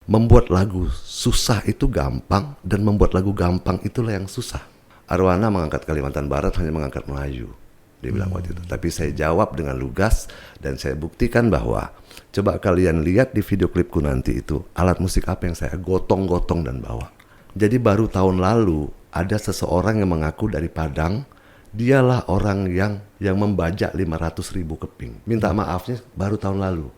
membuat lagu susah itu gampang, dan membuat lagu gampang itulah yang susah. Arwana mengangkat Kalimantan Barat hanya mengangkat Melayu, dia bilang waktu itu. Tapi saya jawab dengan lugas dan saya buktikan bahwa coba kalian lihat di video klipku nanti itu alat musik apa yang saya gotong-gotong dan bawa. Jadi baru tahun lalu ada seseorang yang mengaku dari Padang, dialah orang yang membajak 500.000 keping. Minta maafnya baru tahun lalu.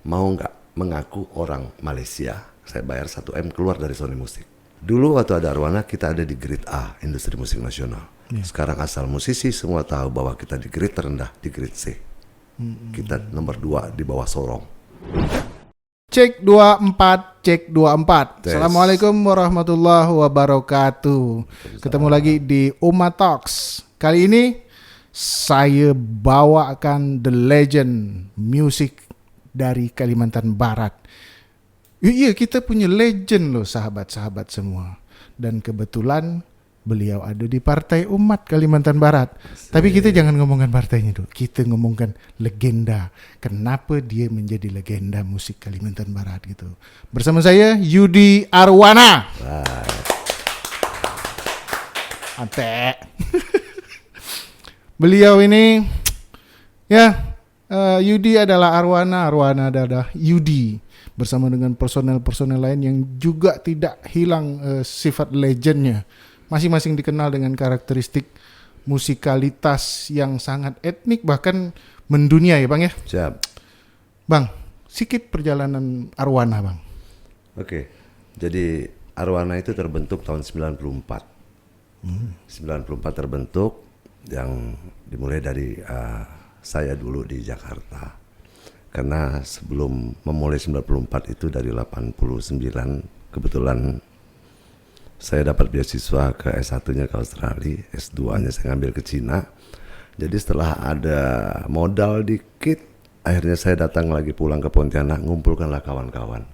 Mau nggak mengaku orang Malaysia? Saya bayar 1 M keluar dari Sony Music. Dulu waktu ada Arwana kita ada di grade A, industri musik nasional. Sekarang asal musisi semua tahu bahwa kita di grade terendah, di grade C. Kita nomor 2 di bawah Sorong. Cek 24, cek 24. Tes. Assalamualaikum warahmatullahi wabarakatuh. Ketemu lagi di Uma Talks. Kali ini saya bawakan the legend music dari Kalimantan Barat. Iya, kita punya legend loh sahabat-sahabat semua. Dan kebetulan beliau ada di Partai Umat Kalimantan Barat. Tapi kita jangan ngomongkan partainya dulu. Kita ngomongkan legenda. Kenapa dia menjadi legenda musik Kalimantan Barat gitu. Bersama saya Yudi Arwana. Ante. Beliau ini ya, Yudi adalah Arwana adalah Yudi. Bersama dengan personel-personel lain yang juga tidak hilang sifat legendnya. Masing-masing dikenal dengan karakteristik musikalitas yang sangat etnik, bahkan mendunia ya Bang ya. Siap. Bang, sikit perjalanan Arwana Bang. Oke. Jadi Arwana itu terbentuk tahun 94. 94 terbentuk, yang dimulai dari saya dulu di Jakarta. Karena sebelum memulai 94 itu dari 89 kebetulan saya dapat beasiswa ke S1-nya ke Australia, S2-nya saya ngambil ke Cina. Jadi setelah ada modal dikit, akhirnya saya datang lagi pulang ke Pontianak, ngumpulkanlah kawan-kawan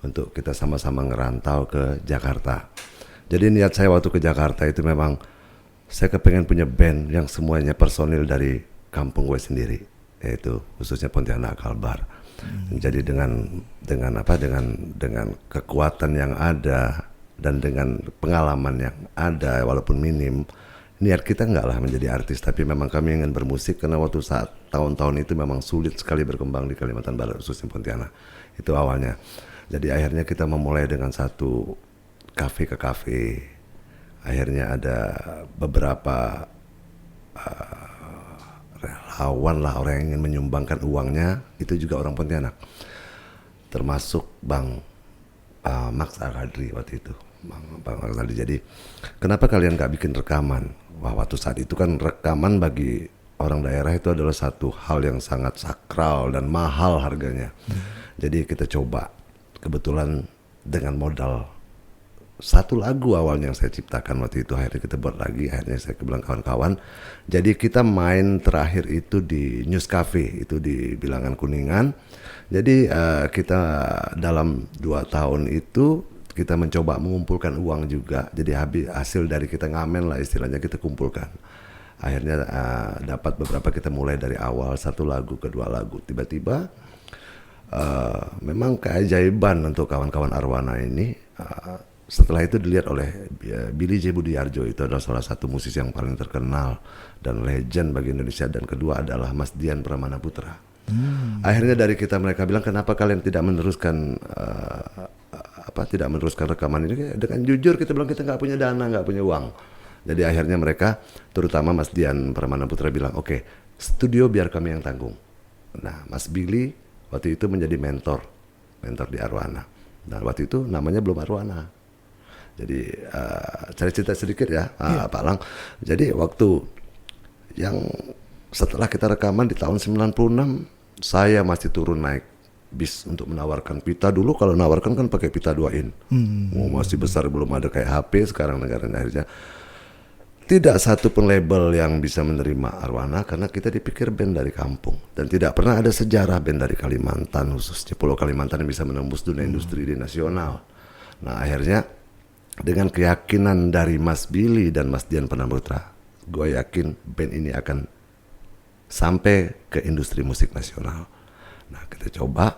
untuk kita sama-sama ngerantau ke Jakarta. Jadi niat saya waktu ke Jakarta itu memang saya kepengen punya band yang semuanya personil dari kampung gue sendiri, yaitu khususnya Pontianak Kalbar. Jadi dengan kekuatan yang ada dan dengan pengalaman yang ada walaupun minim, niat kita enggaklah menjadi artis, tapi memang kami ingin bermusik karena waktu saat tahun-tahun itu memang sulit sekali berkembang di Kalimantan Barat khususnya Pontianak. Itu awalnya. Jadi akhirnya kita memulai dengan satu kafe ke kafe. Akhirnya ada beberapa relawan lah, orang yang ingin menyumbangkan uangnya, itu juga orang Pontianak, termasuk Bang Max Al-Qadri waktu itu. Bang Max Al-Qadri. Jadi kenapa kalian gak bikin rekaman? Wah, waktu saat itu kan rekaman bagi orang daerah itu adalah satu hal yang sangat sakral dan mahal harganya. Jadi kita coba, kebetulan dengan modal satu lagu awalnya yang saya ciptakan waktu itu, akhirnya kita buat lagi, akhirnya saya bilang kawan-kawan, jadi kita main terakhir itu di News Cafe, itu di Bilangan Kuningan. Jadi kita dalam 2 tahun itu kita mencoba mengumpulkan uang juga, jadi hasil dari kita ngamen lah istilahnya, kita kumpulkan. Akhirnya dapat beberapa, kita mulai dari awal 1 lagu, kedua lagu, tiba-tiba memang keajaiban untuk kawan-kawan Arwana ini. Setelah itu dilihat oleh Billy J. Budiarjo, itu adalah salah satu musisi yang paling terkenal dan legend bagi Indonesia, dan kedua adalah Mas Dian Pramana Putra. Akhirnya dari kita, mereka bilang kenapa kalian tidak meneruskan rekaman ini dengan jujur. Kita bilang kita nggak punya dana, nggak punya uang. Jadi akhirnya mereka, terutama Mas Dian Pramana Putra bilang oke, studio biar kami yang tanggung. Nah, Mas Billy waktu itu menjadi mentor di Arwana, dan waktu itu namanya belum Arwana. Jadi saya cerita sedikit ya, Pak Lang. Jadi waktu yang setelah kita rekaman di tahun 96, saya masih turun naik bis untuk menawarkan pita. Dulu kalau nawarkan kan pakai pita 2-in. Masih besar, belum ada kayak HP sekarang negaranya. Akhirnya tidak satu pun label yang bisa menerima Arwana karena kita dipikir band dari kampung, dan tidak pernah ada sejarah band dari Kalimantan, khususnya Pulau Kalimantan, yang bisa menembus dunia industri di nasional. Nah akhirnya dengan keyakinan dari Mas Billy dan Mas Dian Pramana Putra, gue yakin band ini akan sampai ke industri musik nasional. Nah kita coba,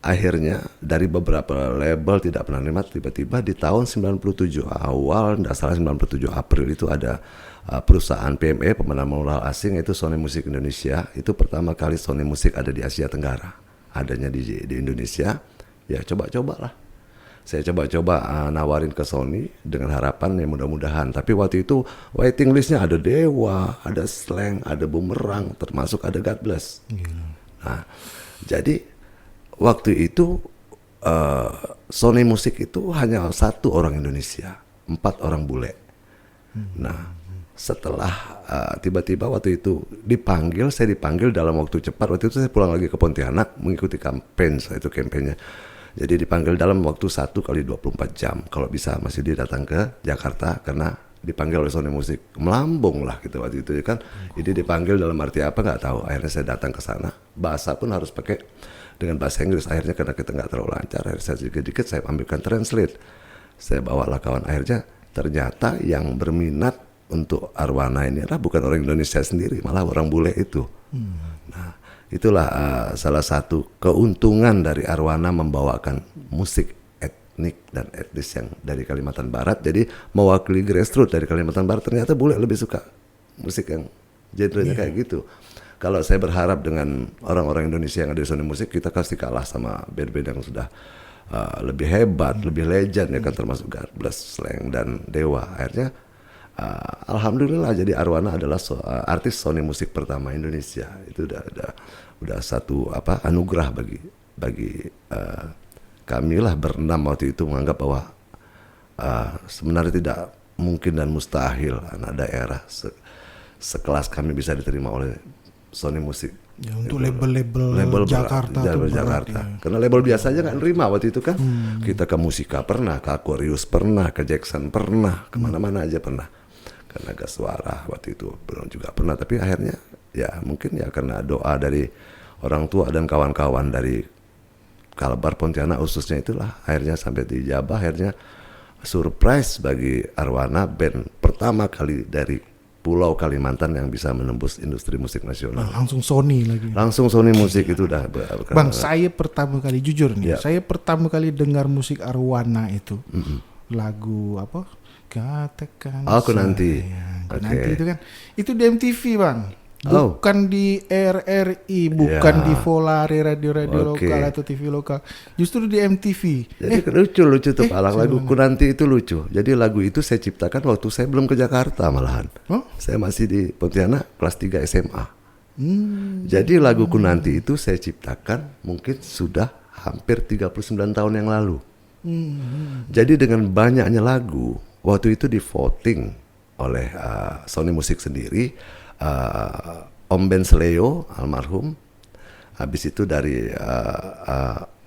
akhirnya dari beberapa label tidak pernah nerima, tiba-tiba di tahun 97 awal, tidak salah 97 April itu ada perusahaan PME, pemenang modal asing, itu Sony Music Indonesia. Itu pertama kali Sony Music ada di Asia Tenggara, adanya di Indonesia. Ya coba-cobalah, saya coba-coba nawarin ke Sony dengan harapan ya mudah-mudahan. Tapi waktu itu waiting listnya ada Dewa, ada Slang, ada Bumerang, termasuk ada God Bless. Nah, jadi waktu itu Sony Music itu hanya 1 orang Indonesia, 4 orang bule. Nah, setelah tiba-tiba waktu itu saya dipanggil dalam waktu cepat. Waktu itu saya pulang lagi ke Pontianak mengikuti kampanye, itu kampanye. Jadi dipanggil dalam waktu 1 kali 24 jam. Kalau bisa masih dia datang ke Jakarta karena dipanggil oleh Sony Music. Melambung lah gitu waktu itu kan. Jadi dipanggil dalam arti apa nggak tahu. Akhirnya saya datang ke sana. Bahasa pun harus pakai dengan bahasa Inggris. Akhirnya karena kita nggak terlalu lancar, akhirnya saya sedikit-sedikit saya ambilkan translate. Saya bawalah kawan. Akhirnya ternyata yang berminat untuk Arwana ini adalah bukan orang Indonesia sendiri, malah orang bule itu. Nah, itulah salah satu keuntungan dari Arwana membawakan musik etnik dan etnis yang dari Kalimantan Barat. Jadi mewakili grassroots dari Kalimantan Barat, ternyata bule lebih suka musik yang genrenya kayak gitu. Kalau saya berharap dengan orang-orang Indonesia yang ada di Sony Music, kita pasti kalah sama band-band yang sudah lebih hebat, lebih legend ya kan, termasuk God Bless, Slang dan Dewa. Akhirnya alhamdulillah jadi Arwana adalah artis Sony Music pertama Indonesia. Itu udah satu anugerah bagi kami lah berenam waktu itu, menganggap bahwa sebenarnya tidak mungkin dan mustahil anak daerah sekelas kami bisa diterima oleh Sony Music. Ya, untuk label Jakarta tuh Jakarta. Ya. Karena label biasa aja nggak nerima waktu itu kan. Kita ke Musika pernah, ke Aquarius pernah, ke Jackson pernah, kemana-mana aja pernah. Karena Gas Suara waktu itu juga pernah. Tapi akhirnya ya mungkin ya karena doa dari orang tua dan kawan-kawan dari Kalbar Pontianak khususnya, itulah akhirnya sampai dijabah. Akhirnya surprise bagi Arwana, band pertama kali dari Pulau Kalimantan yang bisa menembus industri musik nasional. Nah, langsung Sony lagi. Langsung Sony Music itu udah. Bang, saya pertama kali jujur nih, saya pertama kali dengar musik Arwana itu lagu apa? Katakan. Aku nanti. Nanti itu kan, itu di MTV bang. Bukan di RRI, bukan di Volare radio-radio lokal atau TV lokal, justru di MTV. Jadi lucu tuh lagu Kunanti itu lucu. Jadi lagu itu saya ciptakan waktu saya belum ke Jakarta malahan. Saya masih di Pontianak kelas 3 SMA. Jadi lagu Kunanti itu saya ciptakan mungkin sudah hampir 39 tahun yang lalu. Jadi dengan banyaknya lagu, waktu itu di voting oleh Sony Music sendiri. Om Ben Sleo almarhum, habis itu dari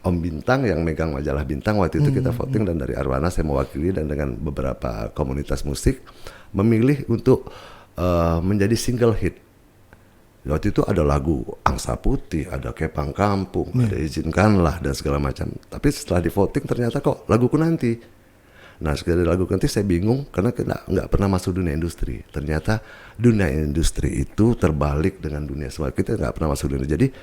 Om Bintang yang megang majalah Bintang waktu itu kita voting, dan dari Arwana saya mewakili dan dengan beberapa komunitas musik memilih untuk menjadi single hit. Waktu itu ada lagu Angsa Putih, ada Kepang Kampung, ada Izinkanlah dan segala macam. Tapi setelah di voting ternyata kok laguku nanti. Nah sekali lagu nanti saya bingung karena nggak pernah masuk dunia industri. Ternyata dunia industri itu terbalik dengan dunia semua. Kita nggak pernah masuk dunia. Jadi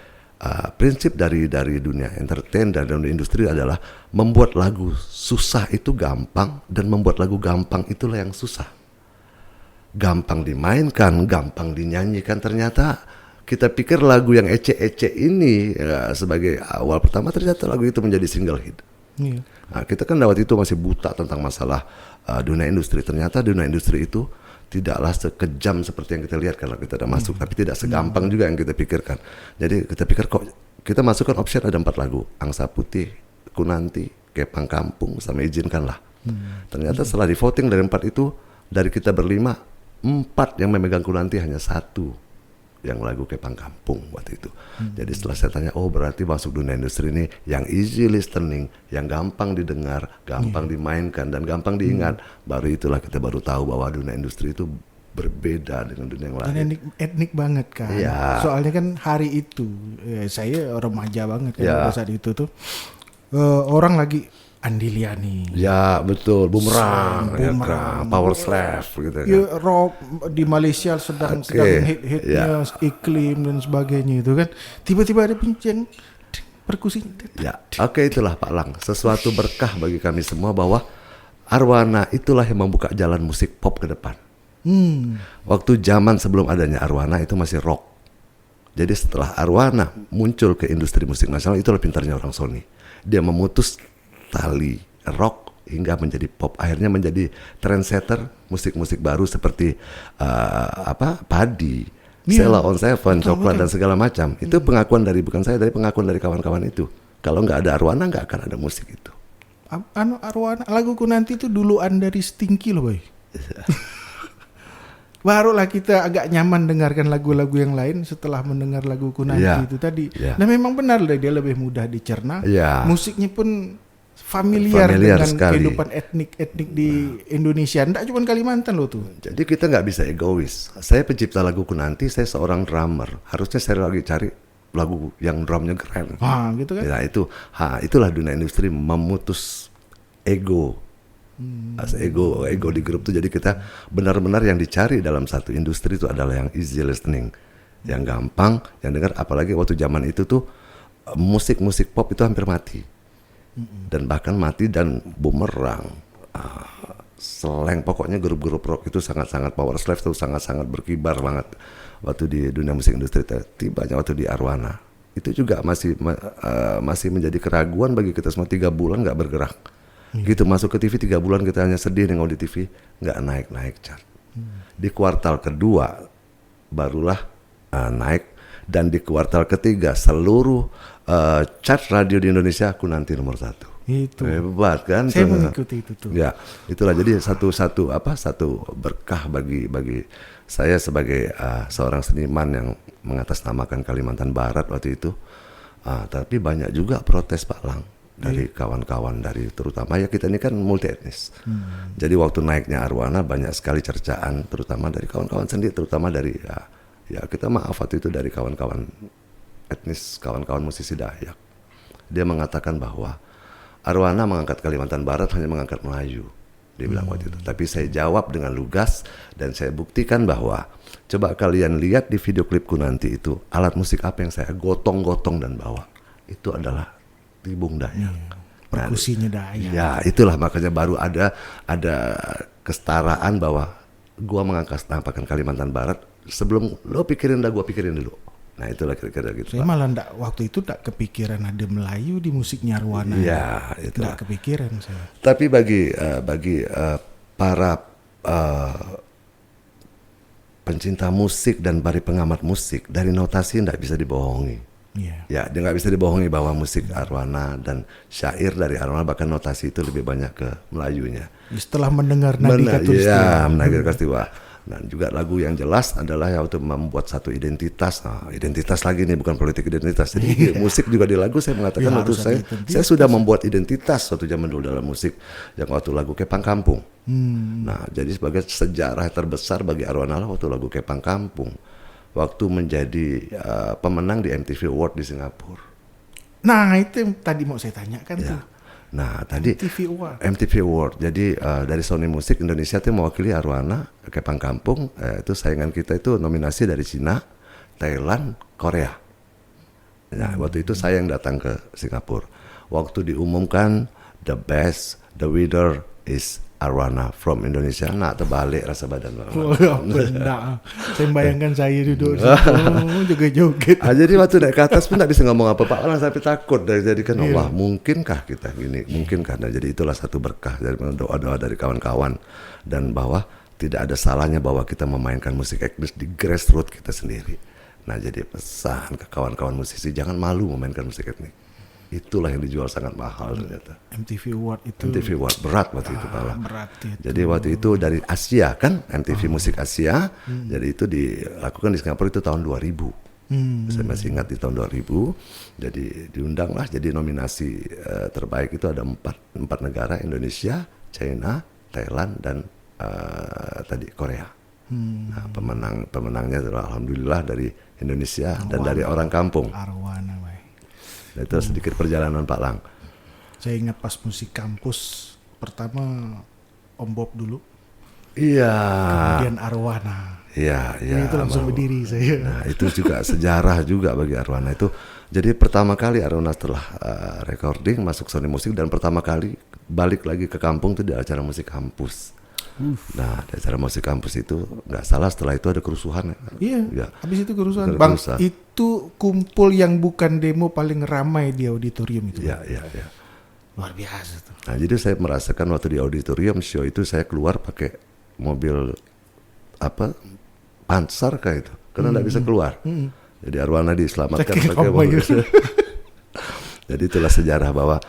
prinsip dari dunia entertain dan dunia industri adalah membuat lagu susah itu gampang, dan membuat lagu gampang itulah yang susah. Gampang dimainkan, gampang dinyanyikan. Ternyata kita pikir lagu yang ece-ece ini sebagai awal pertama, ternyata lagu itu menjadi single hit. Nah, kita kan waktu itu masih buta tentang masalah dunia industri. Ternyata dunia industri itu tidaklah sekejam seperti yang kita lihat kalau kita udah masuk, tapi tidak segampang juga yang kita pikirkan. Jadi kita pikir kok kita masukkan option ada 4 lagu, Angsa Putih, Kunanti, Kepang Kampung, sama Izinkanlah. Ternyata setelah di voting dari 4 itu, dari kita berlima, 4 yang memegang Kunanti, hanya 1 yang lagu Kepang Kampung waktu itu. Jadi setelah saya tanya, oh berarti masuk dunia industri ini yang easy listening, yang gampang didengar, gampang dimainkan dan gampang diingat. Baru itulah kita baru tahu bahwa dunia industri itu berbeda dengan dunia yang lain. Dan etnik banget kan. Soalnya kan hari itu saya remaja banget kan pada saat itu tuh orang lagi Andiliani. Ya betul, Bumerang, Power Slave gitu kan. Rock di Malaysia sedang hit-hitnya, Iklim dan sebagainya itu kan. Tiba-tiba ada penceng perkusi. Ya, oke, itulah Pak Lang. Sesuatu berkah bagi kami semua bahwa Arwana itulah yang membuka jalan musik pop ke depan. Waktu zaman sebelum adanya Arwana itu masih rock. Jadi setelah Arwana muncul ke industri musik nasional, itulah pintarnya orang Sony. Dia memutus tali rock hingga menjadi pop. Akhirnya menjadi trendsetter musik-musik baru seperti Padi, Sheila on Seven, Coklat dan segala macam. Itu pengakuan dari, bukan saya, dari pengakuan dari kawan-kawan itu. Kalau nggak ada Arwana nggak akan ada musik itu. Arwana, laguku nanti itu duluan dari Stinky loh boy. Barulah kita agak nyaman dengarkan lagu-lagu yang lain setelah mendengar laguku nanti itu tadi. Nah memang benar lah, dia lebih mudah dicerna. Musiknya pun familiar dengan sekali kehidupan etnik di Indonesia. Nggak cuma Kalimantan loh tuh. Jadi kita nggak bisa egois. Saya pencipta laguku nanti, saya seorang drummer. Harusnya saya lagi cari lagu yang drumnya keren. Gitu kan? Ya itulah dunia industri, memutus ego. Ego di grup tuh. Jadi kita benar-benar yang dicari dalam satu industri itu adalah yang easy listening, yang gampang, yang dengar. Apalagi waktu zaman itu tuh musik pop itu hampir mati, dan bahkan mati dan bumerang. Slang, pokoknya grup-grup rock itu sangat-sangat, Power Slave tuh sangat-sangat berkibar banget waktu di dunia musik industri. Tibanya waktu di Arwana itu juga masih menjadi keraguan bagi kita semua. 3 bulan nggak bergerak. Gitu masuk ke TV 3 bulan kita hanya sedih nengok di TV, nggak naik chart. Di kuartal kedua barulah naik, dan di kuartal ketiga seluruh chart radio di Indonesia aku nanti nomor 1. Itu hebat kan? Saya mengikuti itu tuh. Ya, itulah jadi satu berkah bagi saya sebagai seorang seniman yang mengatasnamakan Kalimantan Barat waktu itu. Tapi banyak juga protes Pak Lang dari kawan-kawan, dari terutama ya kita ini kan multi etnis. Jadi waktu naiknya Arwana banyak sekali cercaan, terutama dari kawan-kawan sendiri, terutama dari ya kita maaf waktu itu dari kawan-kawan etnis, kawan-kawan musisi Dayak. Dia mengatakan bahwa Arwana mengangkat Kalimantan Barat hanya mengangkat Melayu. Dia bilang waktu itu. Tapi saya jawab dengan lugas dan saya buktikan bahwa coba kalian lihat di video klipku nanti itu alat musik apa yang saya gotong-gotong dan bawa. Itu adalah Tibung Dayak. Perkusinya Dayak. Ya, itulah makanya baru ada kesetaraan bahwa gua nampakkan Kalimantan Barat sebelum lo pikirin gua pikirin dulu. Nah, itulah kira-kira gitu. Saya malah waktu itu tak kepikiran ada Melayu di musiknya Arwana. Ya, itu. Tak kepikiran saya. Tapi bagi para pencinta musik dan bagi pengamat musik, dari notasi tidak bisa dibohongi. Ya, dia nggak bisa dibohongi bahwa musik Arwana dan syair dari Arwana, bahkan notasi itu lebih banyak ke Melayunya. Setelah mendengar Nadi Katulistiwa. Ya, Nadi Katulistiwa. Dan juga lagu yang jelas adalah ya untuk membuat satu identitas. Identitas lagi nih, bukan politik identitas. Jadi musik juga di lagu saya mengatakan waktu saya sudah membuat identitas suatu zaman dulu dalam musik, yang waktu lagu Kepang Kampung. Nah, jadi sebagai sejarah terbesar bagi Arwana waktu lagu Kepang Kampung, waktu menjadi pemenang di MTV Award di Singapura. Nah, itu yang tadi mau saya tanyakan tuh. Nah, tadi MTV Award. Jadi dari Sony Music Indonesia itu mewakili Arwana, Kepang Kampung. Itu saingan kita itu nominasi dari Cina, Thailand, Korea. Nah, waktu itu saya yang datang ke Singapura. Waktu diumumkan the best, the winner is Arwana from Indonesia. Nah, terbalik rasa badan. Benar. Saya bayangkan saya duduk joget-joget. Jadi waktu naik ke atas pun tidak bisa ngomong apa, Pak Lang sampai takut. Jadi kan Allah, mungkinkah kita gini? Mungkinkah? Nah, jadi itulah satu berkah dari doa-doa dari kawan-kawan, dan bahwa tidak ada salahnya bahwa kita memainkan musik etnis di grassroots kita sendiri. Nah, jadi pesan ke kawan-kawan musisi, jangan malu memainkan musik etnik. Itulah yang dijual sangat mahal ternyata. MTV Award itu. MTV Award berat waktu itu Pak Lang. Berat itu. Jadi waktu itu dari Asia kan, MTV Musik Asia. Jadi itu dilakukan di Singapura itu tahun 2000. Saya masih ingat di tahun 2000. Jadi diundanglah, jadi nominasi terbaik itu ada 4 negara, Indonesia, China, Thailand, dan tadi Korea. Nah, pemenangnya adalah alhamdulillah dari Indonesia dan dari orang kampung. Arwana, itu sedikit perjalanan Pak Lang. Saya ingat pas musik kampus pertama Om Bob dulu. Iya. kemudian Arwana. Iya, iya. Itu langsung berdiri saya. Nah, itu juga sejarah juga bagi Arwana itu. Jadi pertama kali Arwana setelah recording masuk Sony Musik dan pertama kali balik lagi ke kampung itu di acara musik kampus. Nah, di acara musik kampus itu nggak salah setelah itu ada kerusuhan. Iya. Ya. Habis itu kerusuhan. Kerusuhan. Bang, itu kumpul yang bukan demo paling ramai di auditorium itu. Iya, iya, iya. Luar biasa tuh. Nah, jadi saya merasakan waktu di auditorium show itu saya keluar pakai mobil apa Panzer kayak itu, karena nggak bisa keluar. Jadi Arwana diselamatkan Saking pakai ramai. mobil. Jadi itulah sejarah bahwa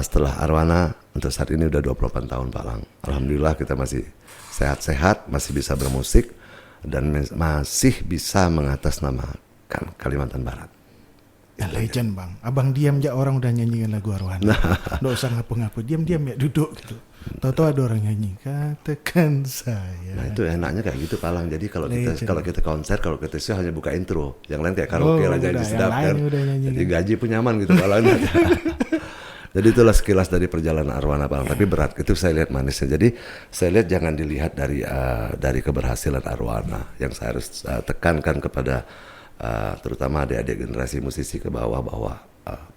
setelah Arwana untuk saat ini udah 28 tahun Pak Lang. Alhamdulillah kita masih sehat-sehat, masih bisa bermusik dan masih bisa mengatasnamakan Kalimantan Barat. Ya legend bang, abang diam aja orang udah nyanyikan lagu Arwana. Nggak usah ngapa-ngapa, diam-diam ya duduk gitu. Tahu-tahu ada orang nyanyi, katakan saya. Nah itu enaknya kayak gitu Pak Lang. Jadi kalau kita konser, kalau kita show hanya buka intro, yang lain kayak karaoke lah jadi sedap kan. Jadi gaji pun nyaman gitu Pak Lang. Jadi itulah sekilas dari perjalanan Arwana Pak Lang. Tapi berat itu saya lihat manisnya. Jadi saya lihat jangan dilihat dari keberhasilan Arwana. Yang saya harus tekankan kepada terutama adik-adik generasi musisi ke bawah bahwa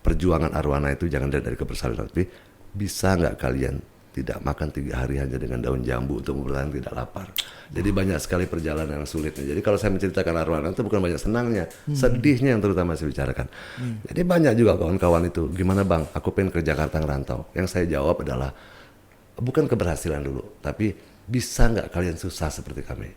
perjuangan Arwana itu jangan dilihat dari keberhasilan, tapi bisa nggak kalian tidak makan 3 hari hanya dengan daun jambu untuk bertahan tidak lapar. Jadi banyak sekali perjalanan yang sulitnya. Jadi kalau saya menceritakan Arwana itu bukan banyak senangnya, sedihnya yang terutama saya bicarakan. Jadi banyak juga kawan-kawan itu, gimana bang, aku pengen ke Jakarta ngerantau. Yang saya jawab adalah bukan keberhasilan dulu, tapi bisa nggak kalian susah seperti kami.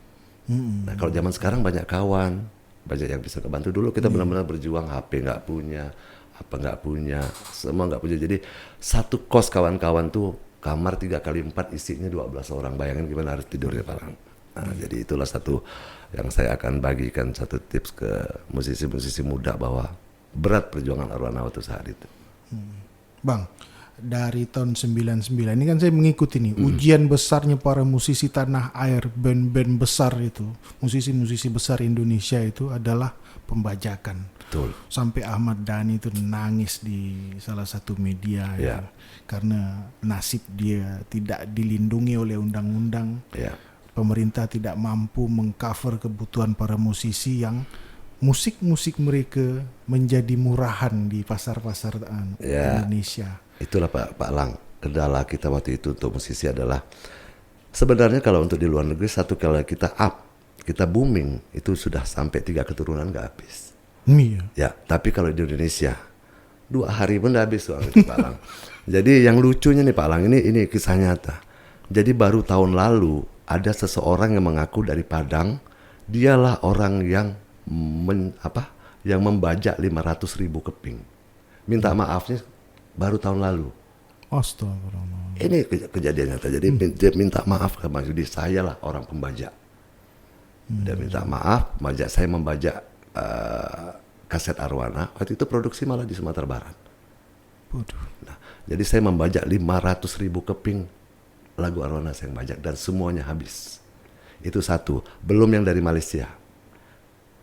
Nah kalau zaman sekarang banyak kawan, banyak yang bisa kebantu. Dulu kita benar-benar berjuang, HP nggak punya, apa nggak punya, semua nggak punya. Jadi satu kos kawan-kawan tuh kamar 3x4 isinya 12 orang. Bayangin gimana harus tidurnya Pak Lang. Nah, jadi itulah satu yang saya akan bagikan, satu tips ke musisi-musisi muda bahwa berat perjuangan Arwana waktu saat itu. Bang, dari tahun 99 ini kan saya mengikuti nih ujian besarnya para musisi tanah air, band-band besar itu, musisi-musisi besar Indonesia itu adalah pembajakan. Betul. Sampai Ahmad Dhani itu nangis di salah satu media ya, karena nasib dia tidak dilindungi oleh undang-undang. Ya. Pemerintah tidak mampu mengcover kebutuhan para musisi yang musik-musik mereka menjadi murahan di pasar-pasar Indonesia. Itulah Pak Lang, kendala kita waktu itu untuk musisi adalah sebenarnya kalau untuk di luar negeri satu kali kita kita booming itu sudah sampai 3 keturunan nggak habis. Iya. Ya, tapi kalau di Indonesia 2 hari pun udah habis uang itu Pak Lang. Jadi yang lucunya nih Pak Lang, ini kisah nyata. Jadi baru tahun lalu ada seseorang yang mengaku dari Padang, dialah orang yang yang membajak 500.000 keping. Minta maafnya baru tahun lalu. Astagfirullah. Ini kejadian nyata. Jadi dia minta maaf ke Mas Yudi, saya lah orang pembajak. Dia minta maaf, saya membajak kaset Arwana. Waktu itu produksi malah di Sumatera Barat. Nah, jadi saya membajak 500.000 keping lagu Arwana saya bajak dan semuanya habis. Itu satu. Belum yang dari Malaysia.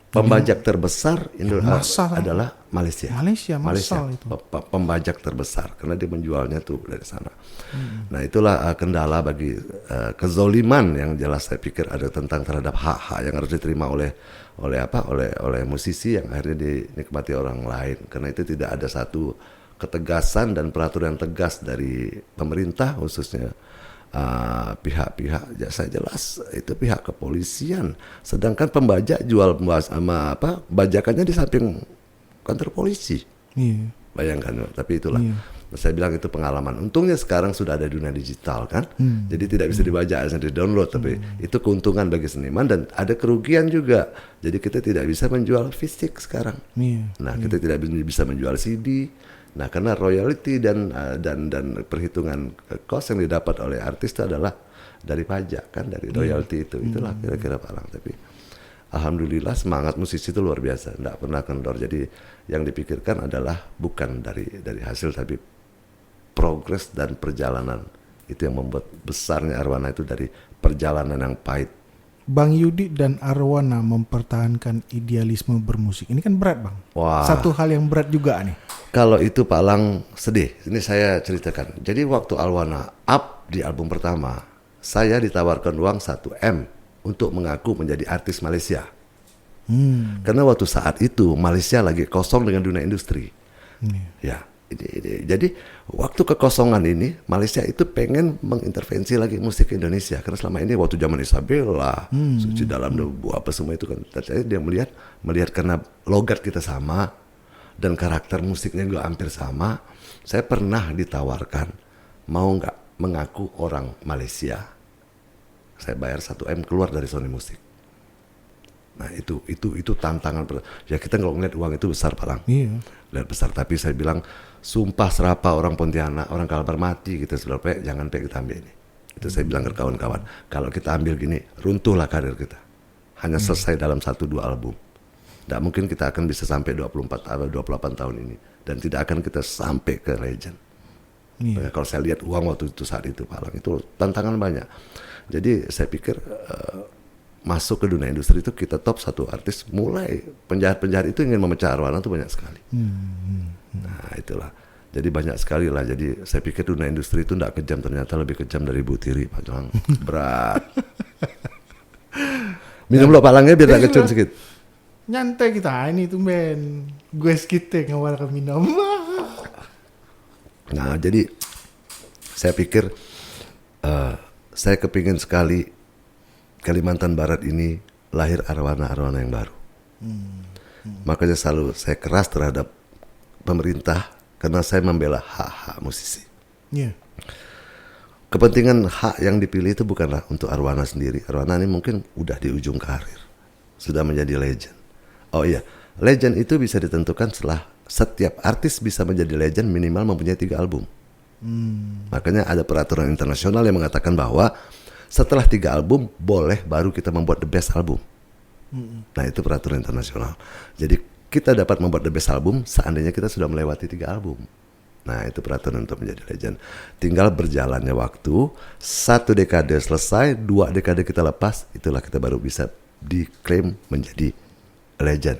Pembajak terbesar adalah Malaysia. Malaysia itu. Pembajak terbesar karena dia menjualnya tuh dari sana. Nah itulah kendala bagi kezoliman yang jelas saya pikir ada tentang terhadap hak-hak yang harus diterima oleh musisi yang akhirnya dinikmati orang lain. Karena itu tidak ada satu ketegasan dan peraturan yang tegas dari pemerintah khususnya. Pihak-pihak jasa jelas itu pihak kepolisian, sedangkan pembajak jual bajakannya di samping kantor polisi. Bayangkan, tapi itulah saya bilang itu pengalaman. Untungnya sekarang sudah ada dunia digital kan, jadi tidak bisa dibajak, bisa di-download, tapi itu keuntungan bagi seniman dan ada kerugian juga. Jadi kita tidak bisa menjual fisik sekarang. Nah kita tidak bisa menjual CD. Nah, karena royalti dan perhitungan cost yang didapat oleh artis itu adalah dari pajak kan, dari royalti itu. Itulah kira-kira Pak Lang. Tapi alhamdulillah semangat musisi itu luar biasa, tidak pernah kendor. Jadi yang dipikirkan adalah bukan dari hasil, tapi progres dan perjalanan. Itu yang membuat besarnya Arwana itu dari perjalanan yang pahit. Bang Yudi dan Arwana mempertahankan idealisme bermusik. Ini kan berat Bang. Wah. Satu hal yang berat juga nih. Kalau itu Pak Lang sedih. Ini saya ceritakan. Jadi waktu Arwana up di album pertama, saya ditawarkan uang 1M untuk mengaku menjadi artis Malaysia. Karena waktu saat itu Malaysia lagi kosong dengan dunia industri. Ya, jadi waktu kekosongan ini Malaysia itu pengen mengintervensi lagi musik Indonesia. Karena selama ini waktu zaman Isabella, Suci Dalam Debu apa semua itu kan, ternyata dia melihat karena logat kita sama dan karakter musiknya juga hampir sama. Saya pernah ditawarkan mau nggak mengaku orang Malaysia. Saya bayar 1M keluar dari Sony Music. Nah itu tantangan. Ya kita kalau ngeliat uang itu besar Pak Lang. Iya. Lihat besar, tapi saya bilang sumpah serapa orang Pontianak, orang Kalbar mati kita sudah jangan kita ambil ini. Itu saya bilang ke kawan-kawan, kalau kita ambil gini runtuhlah karir kita. Hanya selesai dalam 1-2 album. Tidak mungkin kita akan bisa sampai 24 atau 28 tahun ini, dan tidak akan kita sampai ke legend. Iya. Kalau saya lihat uang waktu itu saat itu Pak Lang, itu tantangan banyak. Jadi saya pikir masuk ke dunia industri itu kita top satu artis, mulai penjahat-penjahat itu ingin memecah Arwana itu banyak sekali. Nah itulah, jadi banyak sekali lah. Jadi saya pikir dunia industri itu tidak kejam, ternyata lebih kejam dari Bu Tiri Pak Lang. Berat. Minum lo Pak Langnya biar tak kecun sedikit. Nyantai kita ini tuh men. Gue kita ngawal ke minum. Nah jadi saya pikir saya kepingin sekali Kalimantan Barat ini lahir arwana-arwana yang baru. Makanya selalu saya keras terhadap pemerintah karena saya membela hak-hak musisi. Iya. Kepentingan hak yang dipilih itu bukanlah untuk arwana sendiri. Arwana ini mungkin udah di ujung karir, sudah menjadi legend. Oh iya, legend itu bisa ditentukan setelah setiap artis bisa menjadi legend minimal mempunyai 3 album. Makanya ada peraturan internasional yang mengatakan bahwa setelah 3 album boleh baru kita membuat the best album. Nah itu peraturan internasional. Jadi kita dapat membuat the best album seandainya kita sudah melewati 3 album. Nah itu peraturan untuk menjadi legend. Tinggal berjalannya waktu, 1 dekade selesai, 2 dekade kita lepas, itulah kita baru bisa diklaim menjadi legend.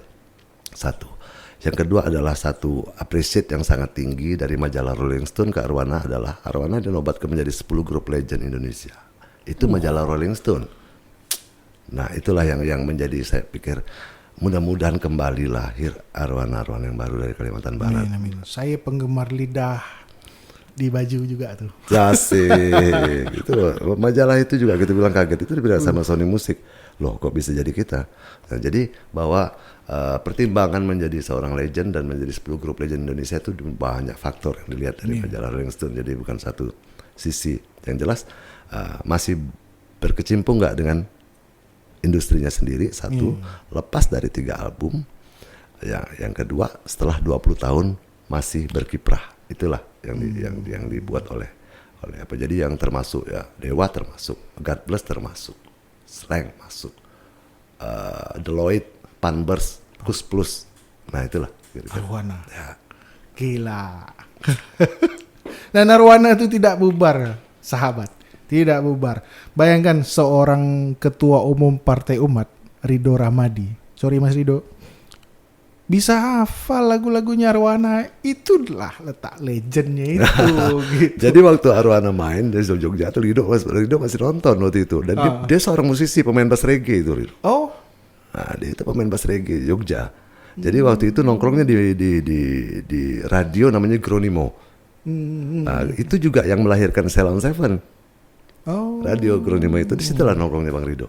1. Yang kedua adalah satu appreciate yang sangat tinggi dari majalah Rolling Stone ke Arwana adalah Arwana dinobatkan menjadi 10 grup legend Indonesia. Itu majalah Rolling Stone. Nah itulah yang menjadi saya pikir mudah-mudahan kembali lahir arwana-arwana yang baru dari Kalimantan Barat. Amin. Saya penggemar lidah di baju juga tuh. Asik. Itu majalah itu juga kita bilang kaget, itu dibilang sama Sony Music. Loh kok bisa jadi kita? Nah, jadi bahwa pertimbangan menjadi seorang legend dan menjadi 10 grup legend Indonesia itu banyak faktor yang dilihat dari majalah Rolling Stone. Jadi bukan satu sisi. Yang jelas masih berkecimpung nggak dengan industrinya sendiri, 1, lepas dari 3 album. Yang kedua, setelah 20 tahun masih berkiprah. Itulah yang dibuat oleh apa. Jadi yang termasuk ya Dewa termasuk, God Bless termasuk, Slang masuk, Deloitte, Panbers, Kus Plus. Nah itulah Arwana. ya. Gila. Dan Arwana itu tidak bubar, sahabat. Tidak bubar. Bayangkan seorang ketua umum Partai Umat, Ridho Ramadi. Sorry Mas Ridho. Bisa hafal lagu-lagunya Arwana. Itulah letak legendnya itu. Gitu. Jadi waktu Arwana main dari Jogja tuh Ridho masih nonton waktu itu. Dan dia seorang musisi, pemain bass reggae itu Ridho. Oh. Nah dia itu pemain bass reggae Jogja. Jadi waktu itu nongkrongnya di radio namanya Gronimo. Nah, itu juga yang melahirkan Ceylon Seven. Oh. Radio Gronimo itu disitulah nongkrongnya Bang Ridho.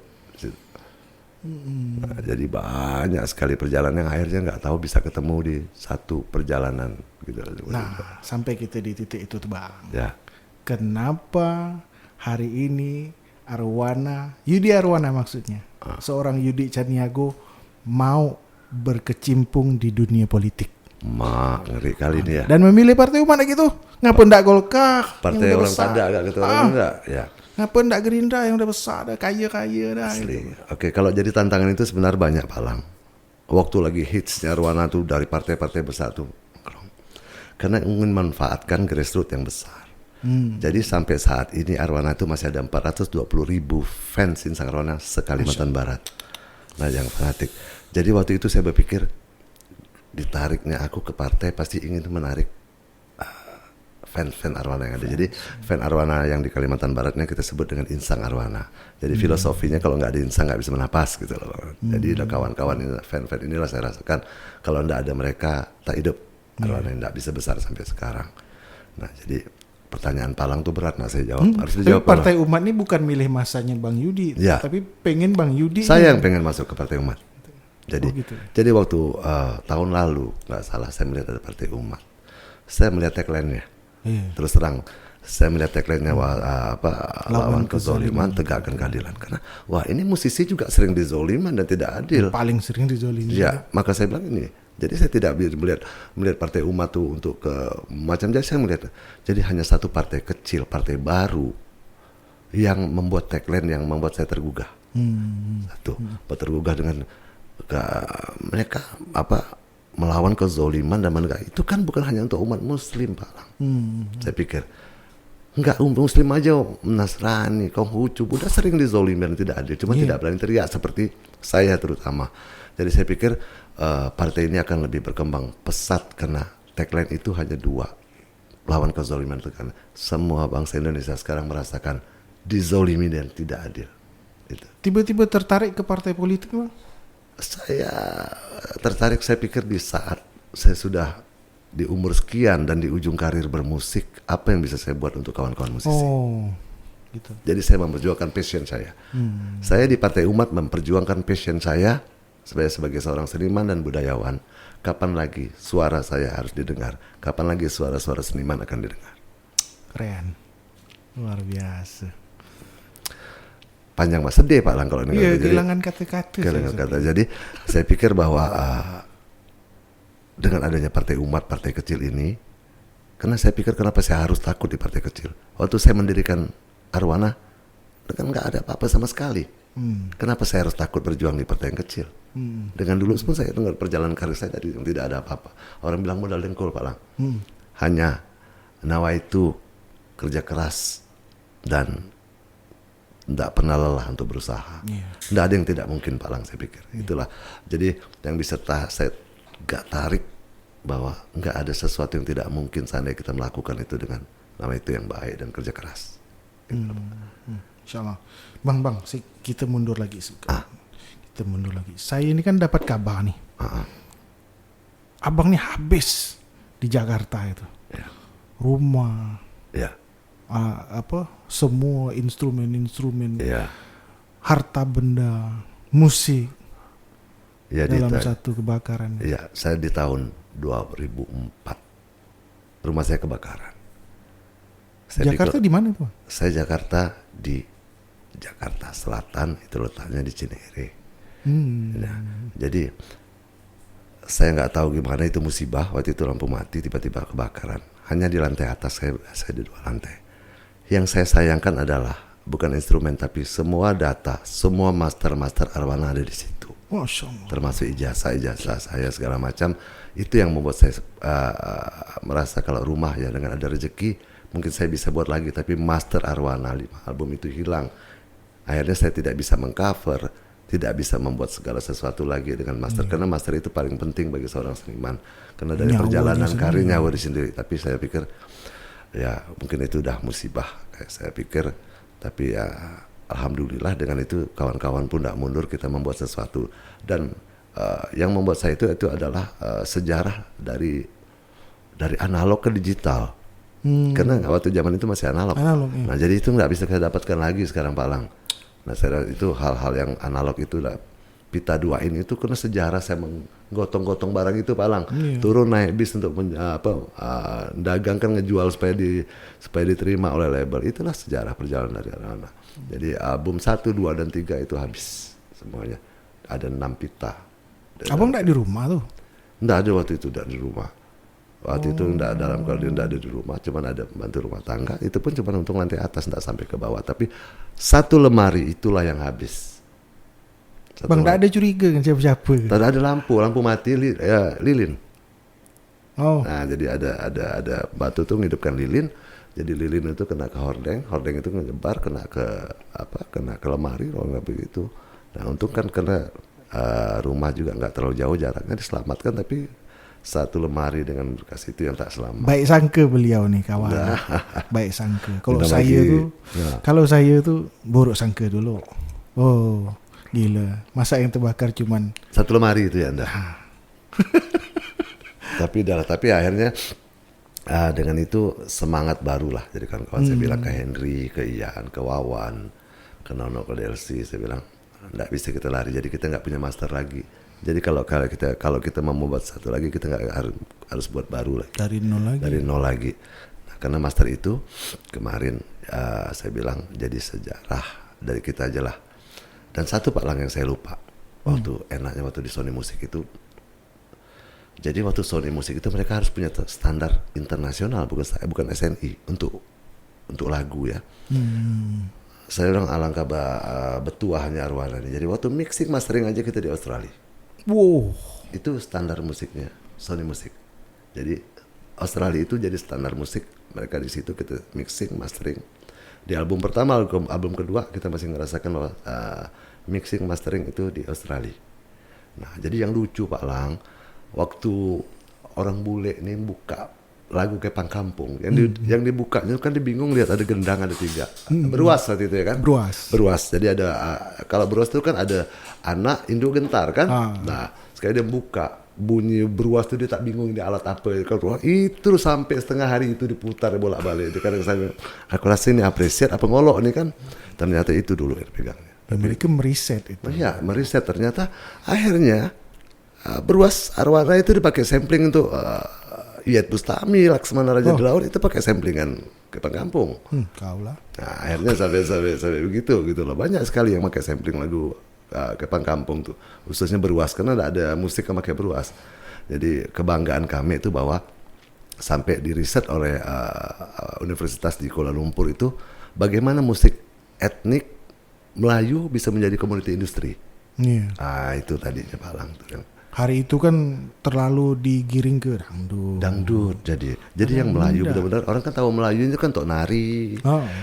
Nah, jadi banyak sekali perjalanan yang akhirnya nggak tahu bisa ketemu di satu perjalanan gitu. Nah, sampai kita di titik itu tuh Bang. Ya. Kenapa hari ini Yudi Arwana maksudnya, seorang Yudi Caniago mau berkecimpung di dunia politik. Ngeri kali ini ya. Dan memilih Partai Umat gitu. Ngapa ndak Golkar? Partai orang tanda agak gitu enggak ya. Ngapa ndak Gerindra yang udah besar, dah kaya-kaya dah. Asli. Gitu. Oke, kalau jadi tantangan itu sebenarnya banyak Pak Lang. Waktu lagi hitsnya Arwana tuh dari partai-partai besar tuh. Karena ingin manfaatkan grassroots yang besar. Jadi sampai saat ini Arwana itu masih ada 420.000 fans Insang Arwana se-Kalimantan Barat. Nah yang fanatik. Jadi waktu itu saya berpikir ditariknya aku ke partai pasti ingin menarik fan arwana yang ada. Jadi fan arwana yang di Kalimantan Baratnya kita sebut dengan insang arwana. Jadi filosofinya kalau nggak ada insang nggak bisa menapas gitu loh. Jadi kawan-kawan ini, fan-fan inilah saya rasakan kalau nggak ada mereka tak hidup. Arwana nggak bisa besar sampai sekarang. Nah jadi pertanyaan Palang tuh berat nak saya jawab. Harus Tapi dijawab. Partai Umat ini bukan milih masanya Bang Yudi, Ya. tapi pengen Bang Yudi. Saya yang pengen masuk ke Partai Umat. Jadi, gitu. jadi waktu tahun lalu nggak salah saya melihat ada Partai Umat. Saya melihat tagline-nya. Iya. Terus terang, saya melihat tagline-nya lawan kezoliman, tegakkan keadilan. Karena wah ini musisi juga sering dizoliman dan tidak adil. Paling sering dizolimi. Ya, maka saya bilang ini. Jadi saya tidak melihat Partai Umat tuh untuk ke macam jadi saya melihat. Jadi hanya satu partai kecil, partai baru yang membuat tagline yang membuat saya tergugah. Satu, tergugah dengan mereka melawan kezoliman dan menegak itu kan bukan hanya untuk umat Muslim Pak Lang. Saya pikir enggak Muslim aja, Nasrani, Konghucu, Buddha sering dizolimi dan tidak adil, cuma tidak berani teriak seperti saya terutama. Jadi saya pikir partai ini akan lebih berkembang pesat karena tagline itu hanya dua, lawan kezoliman itu kan semua bangsa Indonesia sekarang merasakan dizolimi dan tidak adil. Itu. Tiba-tiba tertarik ke partai politik Bang? Saya tertarik, saya pikir di saat saya sudah di umur sekian dan di ujung karir bermusik, apa yang bisa saya buat untuk kawan-kawan musisi. Oh, gitu. Jadi saya memperjuangkan passion saya. Saya di Partai Umat memperjuangkan passion saya sebagai seorang seniman dan budayawan. Kapan lagi suara saya harus didengar? Kapan lagi suara-suara seniman akan didengar? Keren. Luar biasa. Panjang mas, sedih Pak Lang kalau ini. Iya, kehilangan kata-kata. Kehilangan kata. Jadi saya pikir bahwa dengan adanya Partai Umat, partai kecil ini, karena saya pikir kenapa saya harus takut di partai kecil. Waktu saya mendirikan Arwana, dengan nggak ada apa-apa sama sekali. Kenapa saya harus takut berjuang di partai yang kecil? Dengan dulu pun saya dengar perjalanan karir saya tadi tidak ada apa-apa. Orang bilang modal dengkul Pak Lang. Hanya nawa itu kerja keras dan tidak pernah lelah untuk berusaha. Tidak ada yang tidak mungkin Pak Lang saya pikir. Itulah. Jadi yang bisa saya gak tarik bahwa nggak ada sesuatu yang tidak mungkin seandainya kita melakukan itu dengan nama itu yang baik dan kerja keras. Insya Allah. Bang, kita mundur lagi. Kita mundur lagi. Saya ini kan dapat kabar nih. Abang nih habis di Jakarta itu. Ya. Rumah. Ya. Semua instrumen, Ya. harta benda, musik Ya, dalam satu kebakaran. Iya, saya di tahun 2004 rumah saya kebakaran. Jakarta di mana tuh? Saya Jakarta di Jakarta Selatan, itu letaknya di Cinere. Nah, jadi saya nggak tahu gimana itu musibah, waktu itu lampu mati tiba-tiba kebakaran. Hanya di lantai atas, saya di 2 lantai. Yang saya sayangkan adalah bukan instrumen tapi semua data, semua master Arwana ada di situ. Masya Allah. Termasuk ijazah saya segala macam. Itu yang membuat saya merasa kalau rumah ya dengan ada rezeki mungkin saya bisa buat lagi, tapi master Arwana 5 album itu hilang. Akhirnya saya tidak bisa mengcover, tidak bisa membuat segala sesuatu lagi dengan master, karena master itu paling penting bagi seorang seniman, karena dari perjalanan karir nyawa di sendiri. Tapi saya pikir ya mungkin itu udah musibah kayak saya pikir, tapi ya alhamdulillah dengan itu kawan-kawan pun tidak mundur, kita membuat sesuatu. Dan yang membuat saya itu adalah sejarah dari analog ke digital. Karena waktu zaman itu masih analog. Iya. Nah jadi itu nggak bisa saya dapatkan lagi sekarang Pak Lang. Nah saya itu hal-hal yang analog itu lah. Pita 2 ini itu karena sejarah saya menggotong-gotong barang itu Pak Lang. Turun naik bis untuk dagang kan, ngejual supaya diterima oleh label. Itulah sejarah perjalanan dari anak-anak. Jadi album 1, 2, dan 3 itu habis semuanya. Ada 6 pita. Abang enggak di rumah tuh? Enggak ada waktu itu, enggak di rumah. Waktu itu enggak, dalam keadaan enggak ada di rumah, cuman ada bantu rumah tangga. Itu pun cuma untuk lantai atas, enggak sampai ke bawah. Tapi 1 lemari itulah yang habis. Bang, enggak ada curiga kan siapa-siapa? Tidak ada lampu mati lilin. Oh. Nah, jadi ada batu tuh menghidupkan lilin. Jadi lilin itu kena ke hordeng itu menyebar kena ke lemari kalau nggak begitu. Nah, untung kan karena rumah juga nggak terlalu jauh jaraknya, diselamatkan, tapi satu lemari dengan berkas itu yang tak selamat. Baik sangka beliau nih kawan. Baik sangka. Kalau Ditambah saya lagi, tuh, nah. kalau saya tuh buruk sangka dulu. Oh, gila. Masa yang terbakar cuman Satu lemari itu ya Anda. Tapi akhirnya dengan itu semangat baru lah. Jadi kan kawan saya bilang ke Henry, ke Ian, ke Wawan, ke Nono, ke Delsi, saya bilang nggak bisa kita lari. Jadi kita nggak punya master lagi. Jadi kalau kita mau buat satu lagi, kita nggak harus buat baru lagi. dari nol lagi. Dari nol lagi. Nah, karena master itu kemarin saya bilang jadi sejarah dari kita aja lah. Dan satu Pak Lang yang saya lupa enaknya waktu di Sony Music itu. Jadi waktu Sony Music itu mereka harus punya standar internasional, bukan SNI untuk lagu ya. Saya bilang alangkah betuahnya Arwana ini. Jadi waktu mixing mastering aja kita di Australia. Wow. Itu standar musiknya Sony Music. Jadi Australia itu jadi standar musik mereka di situ, kita mixing mastering. Di album pertama, album kedua kita masih ngerasakan bahwa mixing mastering itu di Australia. Nah jadi yang lucu Pak Lang, waktu orang bule nih buka lagu Kepang Kampung, yang dibukanya kan dia bingung lihat ada gendang ada 3 beruas waktu itu ya kan. Beruas. Jadi ada kalau beruas itu kan ada anak induk gentar kan. Nah sekali dia buka bunyi beruas itu dia tak bingung ini alat apa kalau itu sampai setengah hari itu diputar bolak-balik. Dia kadang saya aku rasa ini apresiat apa ngolok nih kan. Ternyata itu dulu yang pegangnya. Mereka meriset itu. Iya meriset, ternyata akhirnya beruas Arwana itu dipakai sampling untuk Iyad Bustami, Laksmana Raja di Laut itu pakai samplingan Kepang Kampung. Kau lah. Nah, akhirnya sampai begitu gitu loh. Banyak sekali yang pakai sampling lagu Kepang Kampung tuh, khususnya beruas karena ada musik yang pakai beruas. Jadi kebanggaan kami itu bahwa sampai diriset oleh Universitas di Kuala Lumpur itu bagaimana musik etnik Melayu bisa menjadi komoditi industri. Iya. Itu tadinya Pak Lang tuh kan. Hari itu kan terlalu digiring ke Dangdut jadi yang Melayu benar-benar orang kan tahu Melayu itu kan tok nari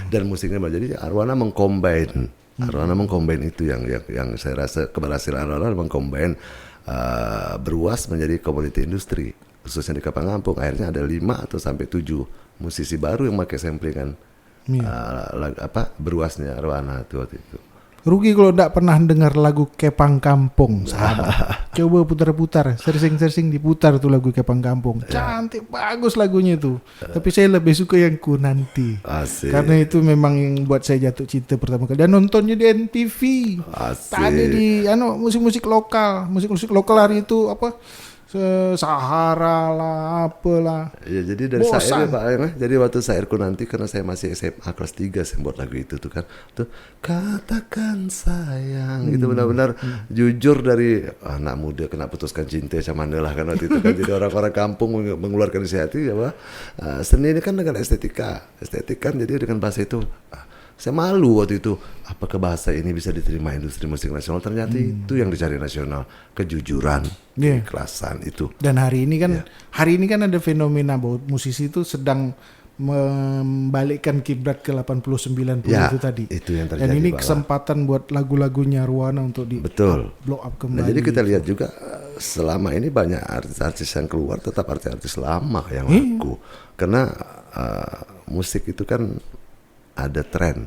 dan musiknya Melayu. Jadi Arwana mengcombine itu yang saya rasa keberhasilan Arwana mengcombine beruas menjadi komoditi industri khususnya di Kepang Kampung. Akhirnya ada 5 atau sampai 7 musisi baru yang pakai samplingan beruasnya Arwana itu waktu itu. Rugi kalau tidak pernah dengar lagu Kepang Kampung, sahabat. Coba putar-putar, searching diputar tuh lagu Kepang Kampung. Cantik, bagus lagunya tuh. Tapi saya lebih suka yang Ku Nanti. Asik. Karena itu memang yang buat saya jatuh cinta pertama kali. Dan nontonnya di NTV. Asik. Tadi di musik-musik lokal. Musik-musik lokal hari itu apa? Sahara lah, apalah. Ya jadi dari saya Pak, jadi waktu saya Ku Nanti karena saya masih SMA kelas 3 saya buat lagu itu tuh kan. Tuh katakan sayang itu benar-benar jujur dari anak muda kena putuskan cinta sama lah kan waktu itu kan. Jadi orang-orang kampung mengeluarkan isi hati ya Pak. Seni ini kan dengan estetika kan jadi dengan bahasa itu saya malu waktu itu apakah bahasa ini bisa diterima industri musik nasional. Ternyata itu yang dicari nasional, kejujuran, keikhlasan itu. Dan hari ini kan ada fenomena bahwa musisi itu sedang membalikkan kiblat ke 80-90 itu tadi. Itu yang terjadi. Dan ini kesempatan buat lagu-lagunya Arwana untuk di blow up kembali. Nah, jadi kita lihat juga selama ini banyak artis-artis yang keluar tetap artis-artis lama yang laku. Karena musik itu kan ada tren.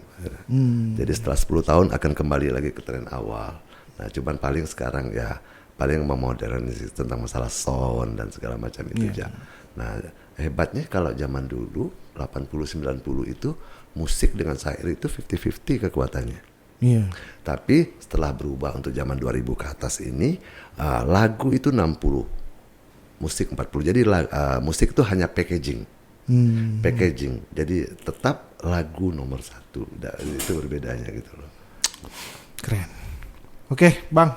Jadi setelah 10 tahun akan kembali lagi ke tren awal. Nah, cuman paling sekarang ya paling memodernisasi tentang masalah sound dan segala macam itu aja. Nah, hebatnya kalau zaman dulu 80-90 itu musik dengan syair itu 50-50 kekuatannya. Iya. Tapi setelah berubah untuk zaman 2000 ke atas ini lagu itu 60, musik 40. Jadi musik itu hanya packaging. Jadi tetap lagu nomor 1. Itu berbedanya gitu loh. Keren. Oke, Bang,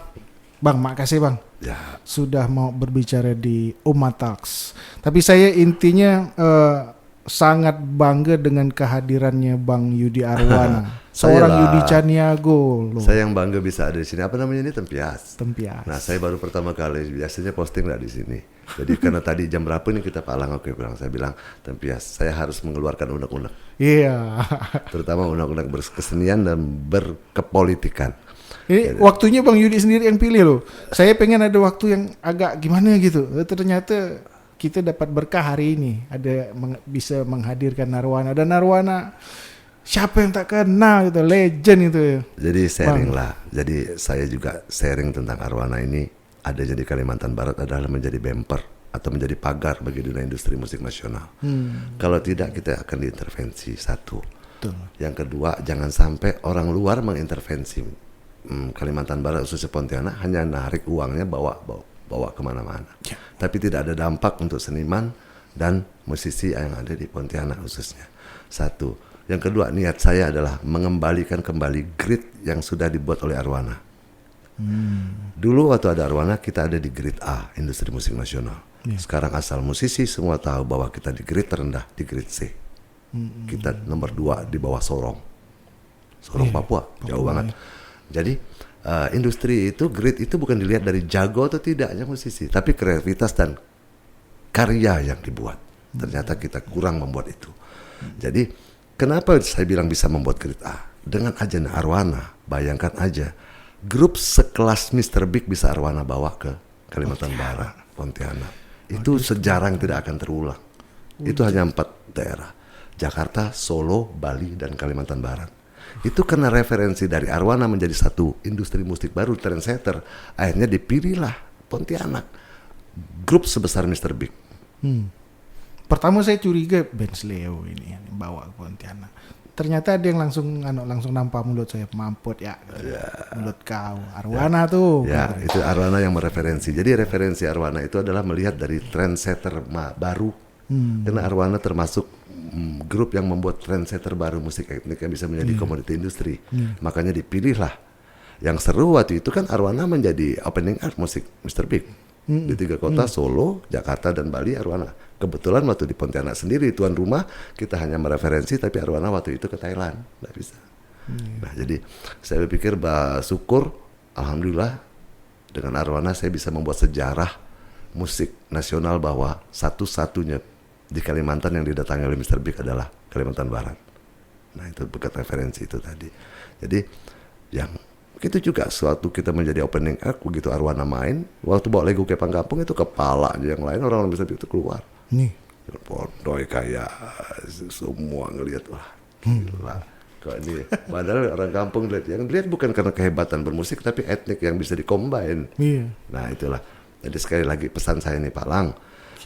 makasih Bang. Ya. Sudah mau berbicara di Uma Talks. Tapi saya intinya sangat bangga dengan kehadirannya Bang Yudi Arwana. Seorang Yudi Caniago loh. Saya yang bangga bisa ada di sini. Apa namanya ini? Tempias. Tempias. Nah, saya baru pertama kali biasanya posting nggak di sini. Jadi karena tadi jam berapa nih kita palang, saya bilang Tempias. Saya harus mengeluarkan unek-unek. Iya. Terutama unek-unek berkesenian dan berkepolitikan. Ini waktunya Bang Yudi sendiri yang pilih loh. Saya pengen ada waktu yang agak gimana gitu. Ternyata kita dapat berkah hari ini. Ada bisa menghadirkan Narwana. Dan Narwana siapa yang tak kenal gitu, legend itu ya. Jadi sharing lah. Jadi saya juga sharing tentang Arwana ini. Adanya di Kalimantan Barat adalah menjadi bumper atau menjadi pagar bagi dunia industri musik nasional. Kalau tidak kita akan diintervensi, satu. Betul. Yang kedua, jangan sampai orang luar mengintervensi Kalimantan Barat khususnya Pontianak, hanya narik uangnya bawa kemana-mana. Ya. Tapi tidak ada dampak untuk seniman dan musisi yang ada di Pontianak khususnya. Satu. Yang kedua, niat saya adalah mengembalikan kembali grid yang sudah dibuat oleh Arwana. Dulu waktu ada Arwana kita ada di grid A, industri musik nasional. Ya. Sekarang asal musisi semua tahu bahwa kita di grid terendah, di grid C. Kita nomor 2 di bawah Sorong Papua, jauh banget. Jadi industri itu, grid itu bukan dilihat dari jago atau tidaknya musisi, tapi kreativitas dan karya yang dibuat. Ternyata kita kurang membuat itu. Jadi kenapa saya bilang bisa membuat grid A? Dengan ajang Arwana, bayangkan aja, grup sekelas Mr. Big bisa Arwana bawa ke Kalimantan Barat, Pontianak. Itu sejarah yang tidak akan terulang. Itu hanya 4 daerah. Jakarta, Solo, Bali, dan Kalimantan Barat. Itu karena referensi dari Arwana menjadi satu industri musik baru, trendsetter. Akhirnya dipilihlah Pontianak, grup sebesar Mr. Big. Pertama saya curiga Benz Leo ini yang bawa ke Pontianak. Ternyata ada yang langsung nampak mulut saya, mamput ya. Mulut kau, Arwana tuh. Ya, itu Arwana yang mereferensi. Jadi referensi Arwana itu adalah melihat dari trendsetter baru. Karena Arwana termasuk grup yang membuat trendsetter baru musik etnik yang bisa menjadi komoditi industri. Makanya dipilihlah. Yang seru waktu itu kan Arwana menjadi opening act musik Mr. Big. Di 3 kota, Solo, Jakarta, dan Bali, Arwana. Kebetulan waktu di Pontianak sendiri, tuan rumah, kita hanya mereferensi, tapi Arwana waktu itu ke Thailand. Nggak bisa. Nah, jadi saya berpikir syukur, alhamdulillah, dengan Arwana saya bisa membuat sejarah musik nasional bahwa satu-satunya di Kalimantan yang didatangi oleh Mr. Big adalah Kalimantan Barat. Nah, itu berkat referensi itu tadi. Jadi yang itu juga suatu kita menjadi opening act, begitu Arwana main, waktu bawa Lego Kepang Kampung itu kepala aja yang lain orang Mr. Big itu keluar. Pondoy kayak semua ngelihat, wah gila. Kok ini padahal orang kampung lihat bukan karena kehebatan bermusik tapi etnik yang bisa dikombin. Nah, itulah. Jadi sekali lagi pesan saya nih Pak Lang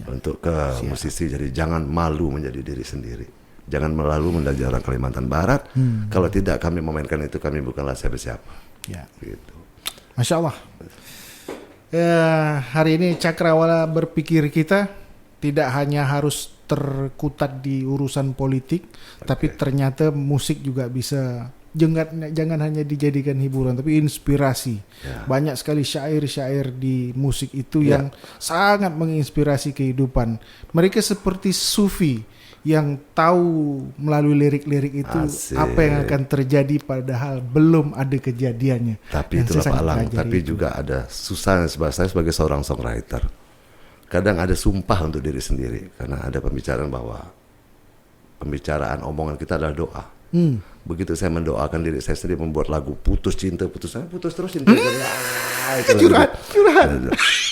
untuk ke musisi, jadi jangan malu menjadi diri sendiri. Jangan malu menjadi orang Kalimantan Barat. Kalau tidak kami memainkan itu, kami bukanlah siapa-siapa. Ya. Gitu. Masya Allah. Hari ini cakrawala berpikir kita tidak hanya harus terkutat di urusan politik, tapi ternyata musik juga bisa jangan hanya dijadikan hiburan, tapi inspirasi. Banyak sekali syair-syair di musik itu yang sangat menginspirasi kehidupan. Mereka seperti sufi yang tahu melalui lirik-lirik itu apa yang akan terjadi padahal belum ada kejadiannya. Tapi itulah Pak Lang, tapi juga ada susah saya sebagai seorang songwriter. Kadang ada sumpah untuk diri sendiri karena ada pembicaraan omongan kita adalah doa. Begitu saya mendoakan diri saya sendiri membuat lagu putus cinta, putus terus cinta. Curhat.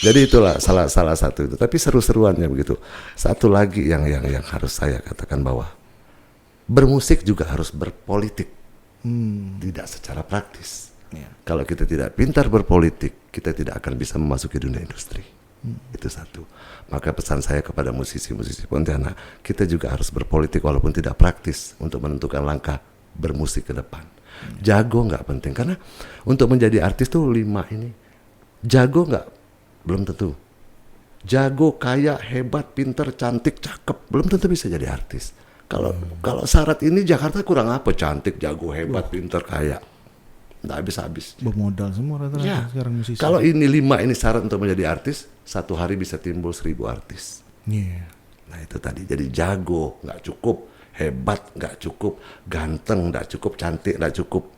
Jadi itulah salah satu itu. Tapi seru-seruannya begitu. Satu lagi yang harus saya katakan bahwa bermusik juga harus berpolitik. Tidak secara praktis. Kalau kita tidak pintar berpolitik, kita tidak akan bisa memasuki dunia industri. Itu satu. Maka pesan saya kepada musisi-musisi Pontianak, kita juga harus berpolitik walaupun tidak praktis untuk menentukan langkah bermusik ke depan. Jago nggak penting, karena untuk menjadi artis tuh 5 ini. Jago nggak, belum tentu. Jago, kaya, hebat, pinter, cantik, cakep, belum tentu bisa jadi artis. Kalau syarat ini Jakarta kurang apa? Cantik, jago, hebat, pinter, kaya. Nggak habis-habis. Bermodal semua rata-rata sekarang musisi. Kalau ini 5 ini syarat untuk menjadi artis, satu hari bisa timbul 1000 artis. Nah itu tadi. Jadi jago nggak cukup, hebat nggak cukup, ganteng nggak cukup, cantik nggak cukup.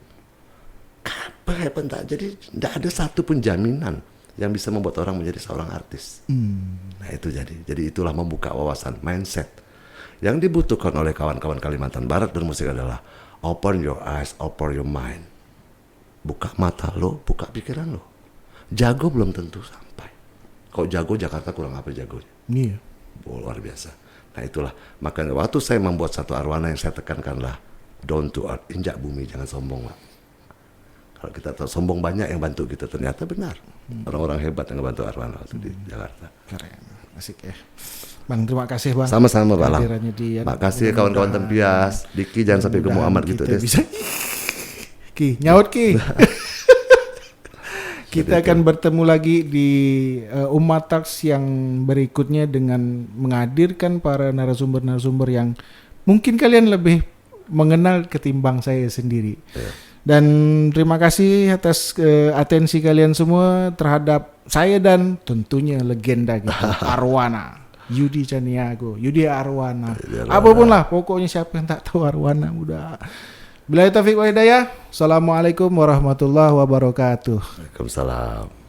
Apa hebat tak? Jadi nggak ada satu pun jaminan yang bisa membuat orang menjadi seorang artis. Nah itu jadi itulah membuka wawasan mindset. Yang dibutuhkan oleh kawan-kawan Kalimantan Barat bermusik adalah open your eyes, open your mind. buka mata lo, buka pikiran lo. Jago belum tentu sampai. Kalau jago Jakarta kurang apa jagonya? Iya. Luar biasa. Nah itulah, makanya waktu saya membuat satu arwana yang saya tekankanlah down to earth, injak bumi, jangan sombong lah. Kalau kita tahu sombong banyak yang bantu kita, ternyata benar. Orang-orang hebat yang bantu arwana waktu di Jakarta. Keren, asik ya. Bang, terima kasih Bang. Sama-sama Bang. Kehadirannya di Makasih kawan-kawan Tempias. Diki jangan sampai gemuk amat gitu deh. Bisa. Ki, nyaut Ki. Kita akan bertemu lagi di Umat Talks yang berikutnya dengan menghadirkan para narasumber-narasumber yang mungkin kalian lebih mengenal ketimbang saya sendiri. Dan terima kasih atas atensi kalian semua terhadap saya dan tentunya legenda kita Arwana. Yudi Caniago, Yudi Arwana. Apapun lah, pokoknya siapa yang tak tahu Arwana udah. Billahi taufiq wal hidayah. Assalamualaikum warahmatullahi wabarakatuh. Waalaikumsalam.